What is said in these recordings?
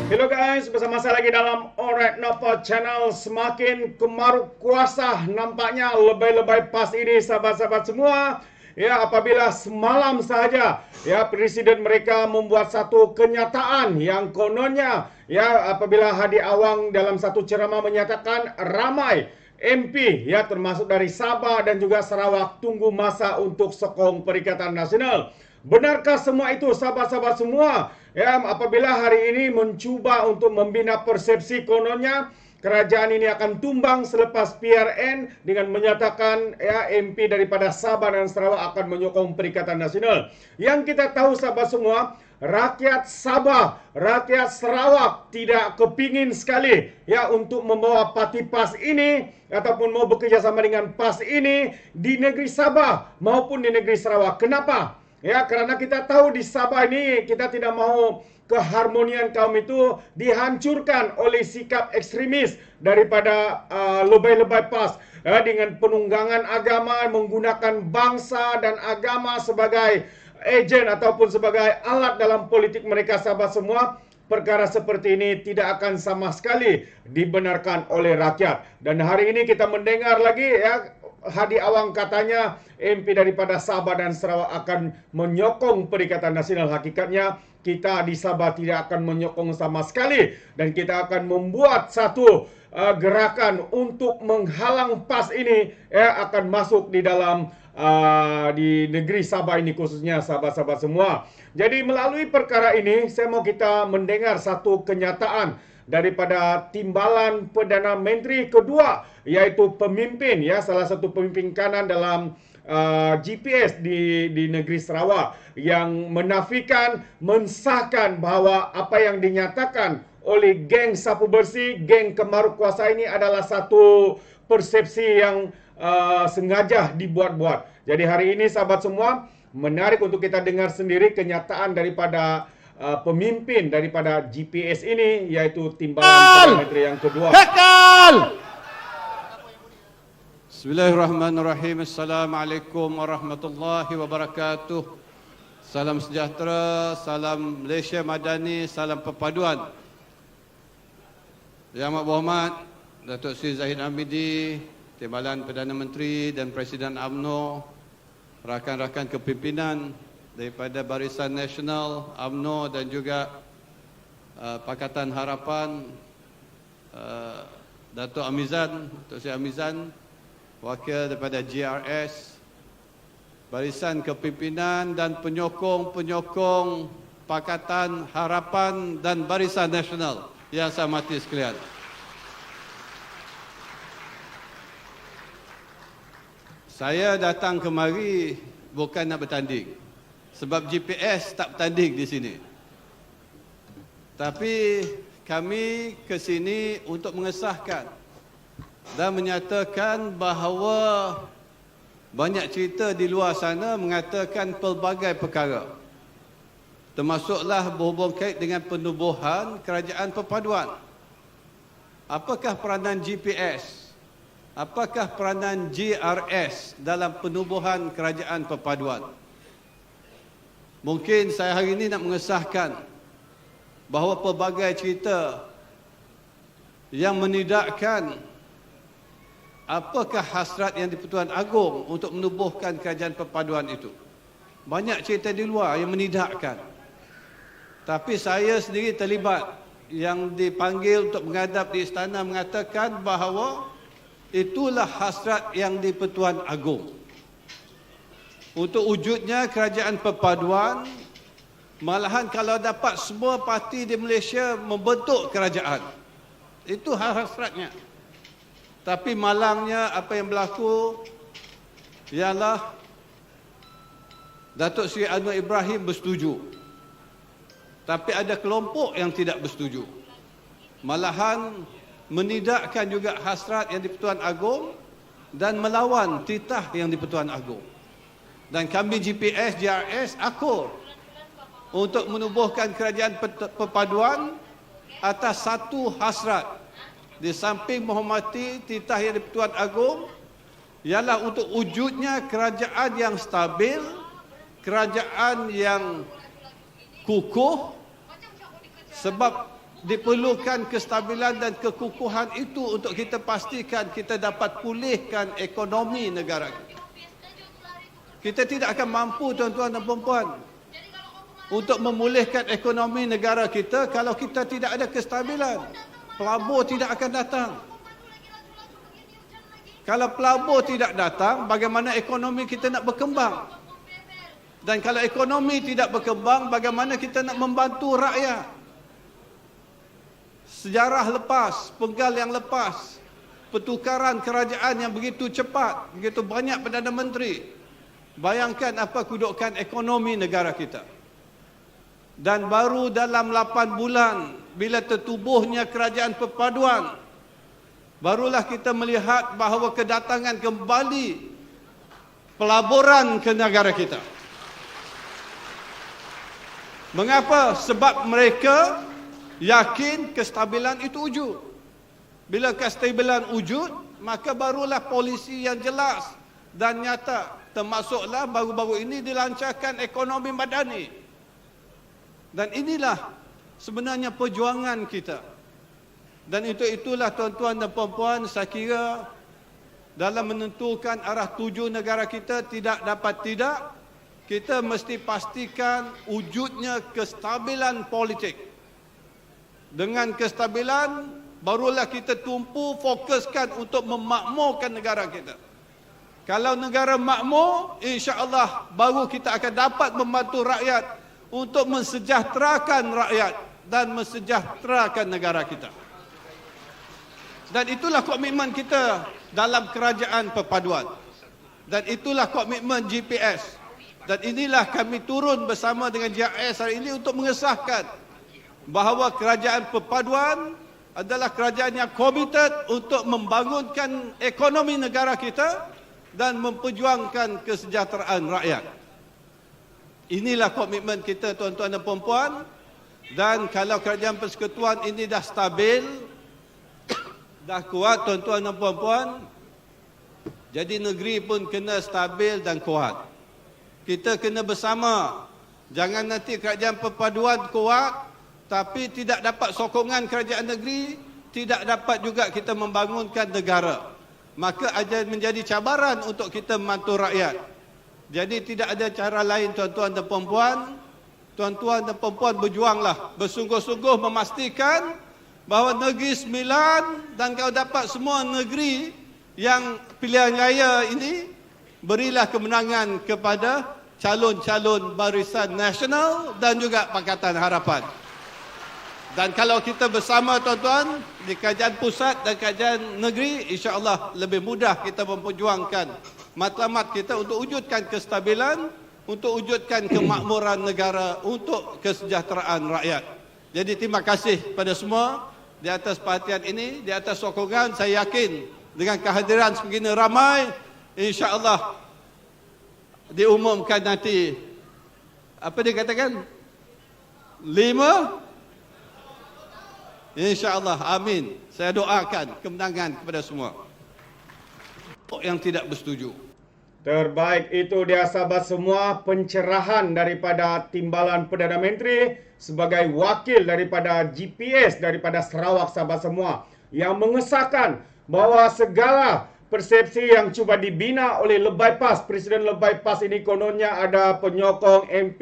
Hello guys, bersama saya lagi dalam Alright Nopo Channel. Semakin kemaruk kuasa nampaknya lebay-lebay PAS ini sahabat-sahabat semua. Ya, apabila semalam saja ya presiden mereka membuat satu kenyataan yang kononnya ya apabila Hadi Awang dalam satu ceramah menyatakan ramai MP ya termasuk dari Sabah dan juga Sarawak tunggu masa untuk sokong Perikatan Nasional. Benarkah semua itu sahabat-sahabat semua? Ya, apabila hari ini mencuba untuk membina persepsi kononnya kerajaan ini akan tumbang selepas PRN dengan menyatakan ya MP daripada Sabah dan Sarawak akan menyokong Perikatan Nasional. Yang kita tahu sahabat semua, rakyat Sabah, rakyat Sarawak tidak kepingin sekali ya untuk membawa parti PAS ini ataupun mau bekerjasama dengan PAS ini di negeri Sabah maupun di negeri Sarawak. Kenapa? Ya, karena kita tahu di Sabah ini kita tidak mahu keharmonian kaum itu dihancurkan oleh sikap ekstremis daripada lebay-lebay PAS dengan penunggangan agama, menggunakan bangsa dan agama sebagai ejen ataupun sebagai alat dalam politik mereka sahabat semua. Perkara seperti ini tidak akan sama sekali dibenarkan oleh rakyat. Dan hari ini kita mendengar lagi ya Hadi Awang katanya MP daripada Sabah dan Sarawak akan menyokong Perikatan Nasional. Hakikatnya kita di Sabah tidak akan menyokong sama sekali dan kita akan membuat satu gerakan untuk menghalang PAS ini akan masuk di dalam di negeri Sabah ini khususnya sahabat-sahabat semua. Jadi melalui perkara ini saya mau kita mendengar satu kenyataan daripada timbalan Perdana Menteri kedua, yaitu pemimpin ya salah satu pemimpin kanan dalam GPS di negeri Sarawak yang menafikan, mensahkan bahawa apa yang dinyatakan oleh geng sapu bersih, geng kemaruk kuasa ini adalah satu persepsi yang sengaja dibuat-buat. Jadi hari ini sahabat semua, menarik untuk kita dengar sendiri kenyataan daripada pemimpin daripada GPS ini, yaitu timbalan Perdana Menteri yang kedua. Bismillahirrahmanirrahim. Assalamualaikum warahmatullahi wabarakatuh. Salam sejahtera, salam Malaysia Madani, salam perpaduan. Yang Amat Berhormat Datuk Seri Zahid Hamidi, Timbalan Perdana Menteri dan Presiden UMNO, rakan-rakan kepimpinan daripada Barisan Nasional, UMNO dan juga Pakatan Harapan, Datuk Amizan, Datuk Seri Amizan, wakil daripada GRS, Barisan Kepimpinan dan penyokong-penyokong Pakatan Harapan dan Barisan Nasional yang saya hormati sekalian. Saya datang kemari bukan nak bertanding, sebab GPS tak bertanding di sini. Tapi kami ke sini untuk mengesahkan dan menyatakan bahawa banyak cerita di luar sana mengatakan pelbagai perkara, termasuklah berhubung kait dengan penubuhan Kerajaan Perpaduan. Apakah peranan GPS? Apakah peranan GRS dalam penubuhan Kerajaan Perpaduan? Mungkin saya hari ini nak mengesahkan bahawa pelbagai cerita yang menidakkan apakah hasrat yang di-Pertuan Agong untuk menubuhkan Kerajaan Perpaduan itu. Banyak cerita di luar yang menidakkan. Tapi saya sendiri terlibat yang dipanggil untuk menghadap di istana mengatakan bahawa itulah hasrat yang di-Pertuan Agong. Untuk wujudnya Kerajaan Perpaduan, malahan kalau dapat semua parti di Malaysia membentuk kerajaan. Itu hasratnya. Tapi malangnya apa yang berlaku ialah Datuk Seri Anwar Ibrahim bersetuju. Tapi ada kelompok yang tidak bersetuju. Malahan menidakkan juga hasrat yang di-Pertuan Agong dan melawan titah yang di-Pertuan Agong. Dan kami GPS, GRS akur untuk menubuhkan Kerajaan Perpaduan atas satu hasrat. Di samping menghormati titah yang di-Pertuan Agong, ialah untuk wujudnya kerajaan yang stabil, kerajaan yang kukuh, Sebab diperlukan kestabilan dan kekukuhan itu untuk kita pastikan kita dapat pulihkan ekonomi negara kita. Kita tidak akan mampu, tuan-tuan dan puan-puan, untuk memulihkan ekonomi negara kita kalau kita tidak ada kestabilan. Pelabur tidak akan datang. Kalau pelabur tidak datang, bagaimana ekonomi kita nak berkembang? Dan kalau ekonomi tidak berkembang, bagaimana kita nak membantu rakyat? Sejarah lepas, penggal yang lepas, pertukaran kerajaan yang begitu cepat, begitu banyak Perdana Menteri. Bayangkan apa kedudukan ekonomi negara kita. Dan baru dalam 8 bulan, bila tertubuhnya kerajaan perpaduan, barulah kita melihat bahawa kedatangan kembali pelaburan ke negara kita. Mengapa? Sebab mereka yakin kestabilan itu wujud. Bila kestabilan wujud, maka barulah polisi yang jelas dan nyata. Termasuklah baru-baru ini dilancarkan ekonomi madani. Dan inilah sebenarnya perjuangan kita. Dan itulah tuan-tuan dan puan-puan, saya kira dalam menentukan arah tuju negara kita tidak dapat tidak, kita mesti pastikan wujudnya kestabilan politik. Dengan kestabilan, barulah kita tumpu fokuskan untuk memakmurkan negara kita. Kalau negara makmur, insya-Allah baru kita akan dapat membantu rakyat untuk mensejahterakan rakyat dan mensejahterakan negara kita. Dan itulah komitmen kita dalam kerajaan perpaduan. Dan itulah komitmen GPS. Dan inilah kami turun bersama dengan JIS hari ini untuk mengesahkan bahawa kerajaan perpaduan adalah kerajaan yang komited untuk membangunkan ekonomi negara kita dan memperjuangkan kesejahteraan rakyat. Inilah komitmen kita, tuan-tuan dan puan-puan. Dan kalau kerajaan persekutuan ini dah stabil, dah kuat, tuan-tuan dan puan-puan, jadi negeri pun kena stabil dan kuat. Kita kena bersama. Jangan nanti kerajaan perpaduan kuat tapi tidak dapat sokongan kerajaan negeri, tidak dapat juga kita membangunkan negara. Maka akan menjadi cabaran untuk kita membantu rakyat. Jadi tidak ada cara lain, tuan-tuan dan puan-puan. Tuan-tuan dan puan-puan berjuanglah, bersungguh-sungguh memastikan bahawa negeri sembilan, dan kalau dapat semua negeri yang pilihan raya ini, berilah kemenangan kepada calon-calon Barisan Nasional dan juga Pakatan Harapan. Dan kalau kita bersama, tuan-tuan, di kerajaan pusat dan kerajaan negeri, insya-Allah lebih mudah kita memperjuangkan matlamat kita untuk wujudkan kestabilan, untuk wujudkan kemakmuran negara, untuk kesejahteraan rakyat. Jadi terima kasih pada semua di atas perhatian ini, di atas sokongan. Saya yakin dengan kehadiran sebegini ramai, insya-Allah diumumkan nanti, apa dia katakan? 5, insya-Allah, amin. Saya doakan kemenangan kepada semua. Yang tidak bersetuju. Terbaik, itu dia sahabat semua pencerahan daripada Timbalan Perdana Menteri sebagai wakil daripada GPS daripada Sarawak, sahabat semua, yang mengesahkan bahawa segala persepsi yang cuba dibina oleh Lebay PAS, Presiden Lebay PAS ini kononnya ada penyokong MP,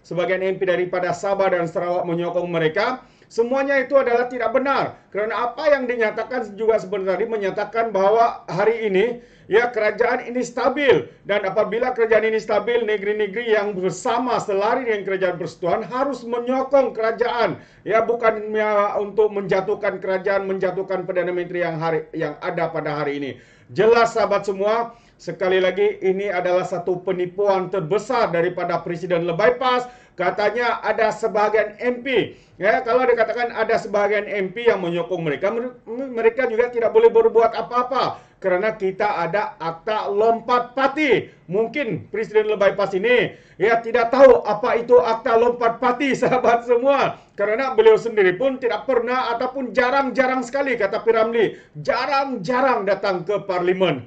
sebagian MP daripada Sabah dan Sarawak menyokong mereka. Semuanya itu adalah tidak benar. Kerana apa yang dinyatakan juga sebenarnya menyatakan bahawa hari ini ya kerajaan ini stabil, dan apabila kerajaan ini stabil, negeri-negeri yang bersama selari dengan kerajaan persekutuan harus menyokong kerajaan, ya bukan ya, untuk menjatuhkan kerajaan, menjatuhkan Perdana Menteri yang ada pada hari ini. Jelas sahabat semua, sekali lagi ini adalah satu penipuan terbesar daripada Presiden Lebay PAS. Katanya ada sebahagian MP, ya kalau dikatakan ada sebahagian MP yang menyokong mereka, mereka juga tidak boleh berbuat apa-apa kerana kita ada akta lompat parti. Mungkin Presiden Lebay PAS ini ya tidak tahu apa itu akta lompat parti, sahabat semua, kerana beliau sendiri pun tidak pernah ataupun jarang-jarang sekali, kata P. Ramlee, jarang-jarang datang ke parlimen.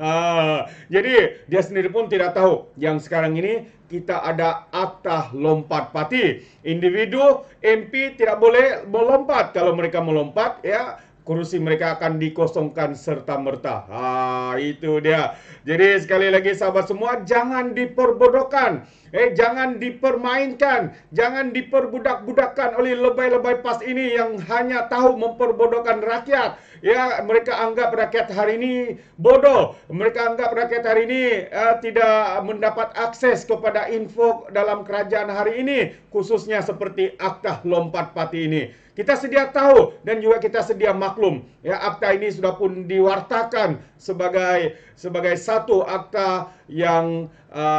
Jadi dia sendiri pun tidak tahu yang sekarang ini kita ada akta lompat parti. Individu MP tidak boleh melompat. Kalau mereka melompat, ya kursi mereka akan dikosongkan serta-merta. Itu dia. Jadi sekali lagi sahabat semua, jangan diperbodohkan. Jangan dipermainkan. Jangan diperbudak-budakkan oleh lebay-lebay PAS ini yang hanya tahu memperbodohkan rakyat. Ya, mereka anggap rakyat hari ini bodoh. Mereka anggap rakyat hari ini tidak mendapat akses kepada info dalam kerajaan hari ini. Khususnya seperti akta lompat parti ini. Kita sedia tahu dan juga kita sedia maklum. Ya, akta ini sudah pun diwartakan sebagai satu akta yang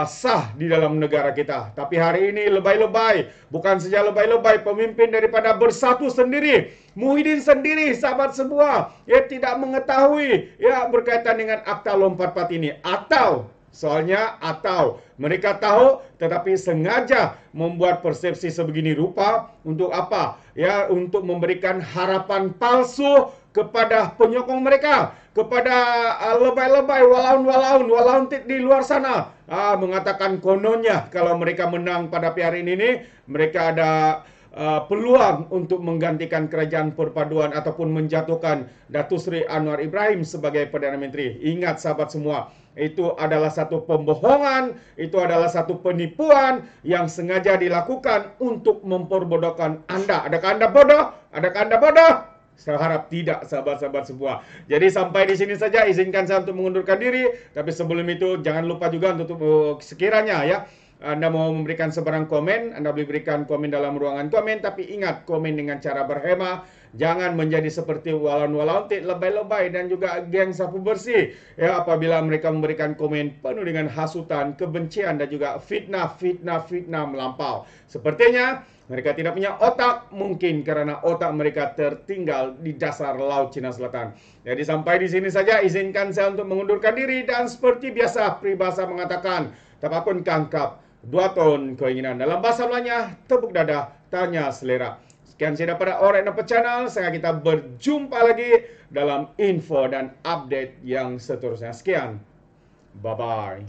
sah di dalam negara kita. Tapi hari ini lebay-lebay, bukan saja lebay-lebay, pemimpin daripada Bersatu sendiri, Muhyiddin sendiri, sahabat semua, tidak mengetahui berkaitan dengan akta lompat parti ini. Atau mereka tahu tetapi sengaja membuat persepsi sebegini rupa untuk apa? Ya, untuk memberikan harapan palsu kepada penyokong mereka, kepada lebay-lebay, walaun di luar sana, mengatakan kononnya kalau mereka menang pada hari ini, mereka ada peluang untuk menggantikan kerajaan perpaduan ataupun menjatuhkan Datuk Seri Anwar Ibrahim sebagai Perdana Menteri. Ingat sahabat semua, itu adalah satu pembohongan, itu adalah satu penipuan yang sengaja dilakukan untuk memperbodohkan Anda. Adakah Anda bodoh? Adakah Anda bodoh? Saya harap tidak, sahabat-sahabat semua. Jadi sampai di sini saja, izinkan saya untuk mengundurkan diri. Tapi sebelum itu jangan lupa juga untuk sekiranya Anda mau memberikan sebarang komen, Anda boleh berikan komen dalam ruangan komen. Tapi ingat, komen dengan cara berhema. Jangan menjadi seperti walaun-walaun, lebay-lebay dan juga geng sapu bersih. Ya, apabila mereka memberikan komen penuh dengan hasutan, kebencian dan juga fitnah melampau. Sepertinya mereka tidak punya otak, mungkin karena otak mereka tertinggal di dasar Laut Cina Selatan. Jadi sampai di sini saja, izinkan saya untuk mengundurkan diri. Dan seperti biasa, peribahasa mengatakan, tapakun kangkap, 2 tahun keinginan. Dalam bahasa lainnya, tepuk dada, tanya selera. Sekian saya daripada Orek Napa Channel. Saya kita berjumpa lagi dalam info dan update yang seterusnya. Sekian. Bye-bye.